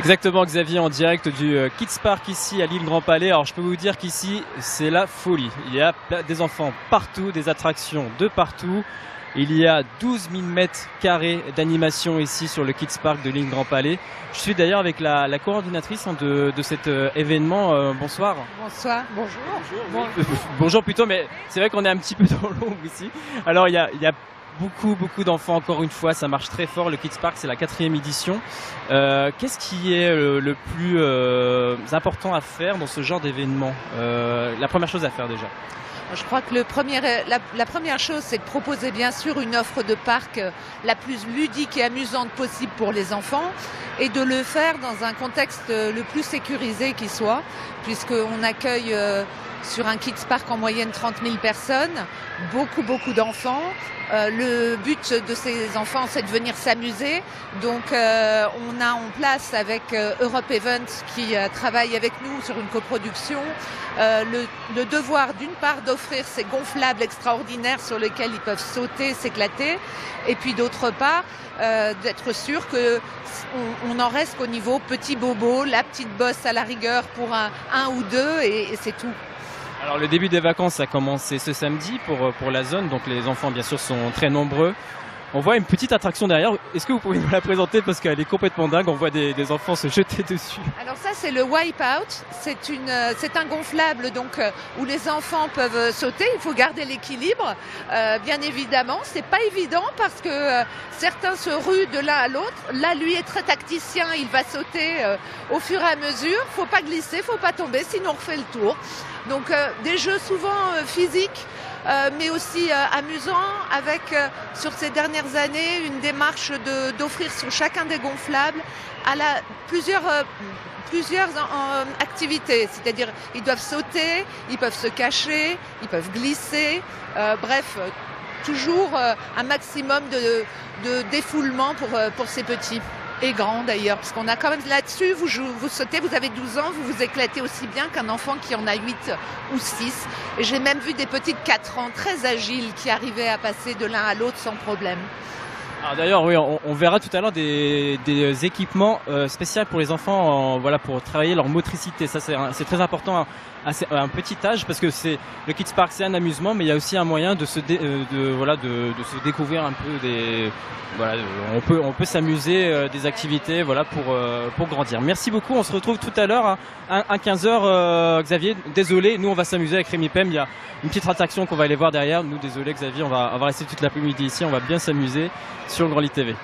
Exactement, Xavier, en direct du Kids Park ici à l'île Grand Palais. Alors je peux vous dire qu'ici c'est la folie. Il y a des enfants partout, des attractions de partout. Il y a 12 000 mètres carrés d'animation ici sur le Kids Park de l'île Grand Palais. Je suis d'ailleurs avec la coordinatrice de cet événement. Bonsoir. Bonsoir, bonjour. Bonjour plutôt, mais c'est vrai qu'on est un petit peu dans l'ombre ici. Alors il y a beaucoup d'enfants, encore une fois, ça marche très fort. Le Kids Park, c'est la 4e édition. Qu'est-ce qui est le plus important à faire dans ce genre d'événement? La première chose à faire déjà? Je crois que la première chose, c'est de proposer bien sûr une offre de parc la plus ludique et amusante possible pour les enfants et de le faire dans un contexte le plus sécurisé qui soit, puisqu'on accueille sur un Kids Park en moyenne 30 000 personnes, beaucoup d'enfants. Le but de ces enfants, c'est de venir s'amuser. Donc on a en place avec Europe Events qui travaille avec nous sur une coproduction le devoir d'une part d'offrir ces gonflables extraordinaires sur lesquels ils peuvent sauter, s'éclater, et puis d'autre part d'être sûr qu'on en reste qu'au niveau petit bobo, la petite bosse à la rigueur pour un ou deux et c'est tout. Alors le début des vacances a commencé ce samedi pour la zone, donc les enfants bien sûr sont très nombreux. On voit une petite attraction derrière, est-ce que vous pouvez nous la présenter parce qu'elle est complètement dingue, on voit des enfants se jeter dessus. Alors ça c'est le Wipeout, c'est un gonflable donc où les enfants peuvent sauter, il faut garder l'équilibre bien évidemment, c'est pas évident parce que certains se ruent de l'un à l'autre, là lui est très tacticien, il va sauter au fur et à mesure, faut pas glisser, faut pas tomber sinon on refait le tour. Donc des jeux souvent physiques mais aussi amusants avec sur ces dernières années une démarche d'offrir sur chacun des gonflables plusieurs activités, c'est-à-dire ils doivent sauter, ils peuvent se cacher, ils peuvent glisser, bref, toujours un maximum de défoulement pour ces petits. Et grands d'ailleurs, parce qu'on a quand même là-dessus, vous sautez, vous avez 12 ans, vous vous éclatez aussi bien qu'un enfant qui en a 8 ou 6. Et j'ai même vu des petites 4 ans très agiles qui arrivaient à passer de l'un à l'autre sans problème. D'ailleurs, oui, on verra tout à l'heure des équipements spéciaux pour les enfants, voilà, pour travailler leur motricité. Ça, c'est très important à un petit âge parce que le Kids Park, c'est un amusement, mais il y a aussi un moyen de se découvrir un peu on peut s'amuser des activités, voilà, pour grandir. Merci beaucoup. On se retrouve tout à l'heure à 15h, Xavier. Désolé, nous on va s'amuser avec Rémi Pem. Il y a une petite attraction qu'on va aller voir derrière. Nous, désolé Xavier, on va rester toute l'après-midi ici. On va bien s'amuser sur le Grand Lit TV.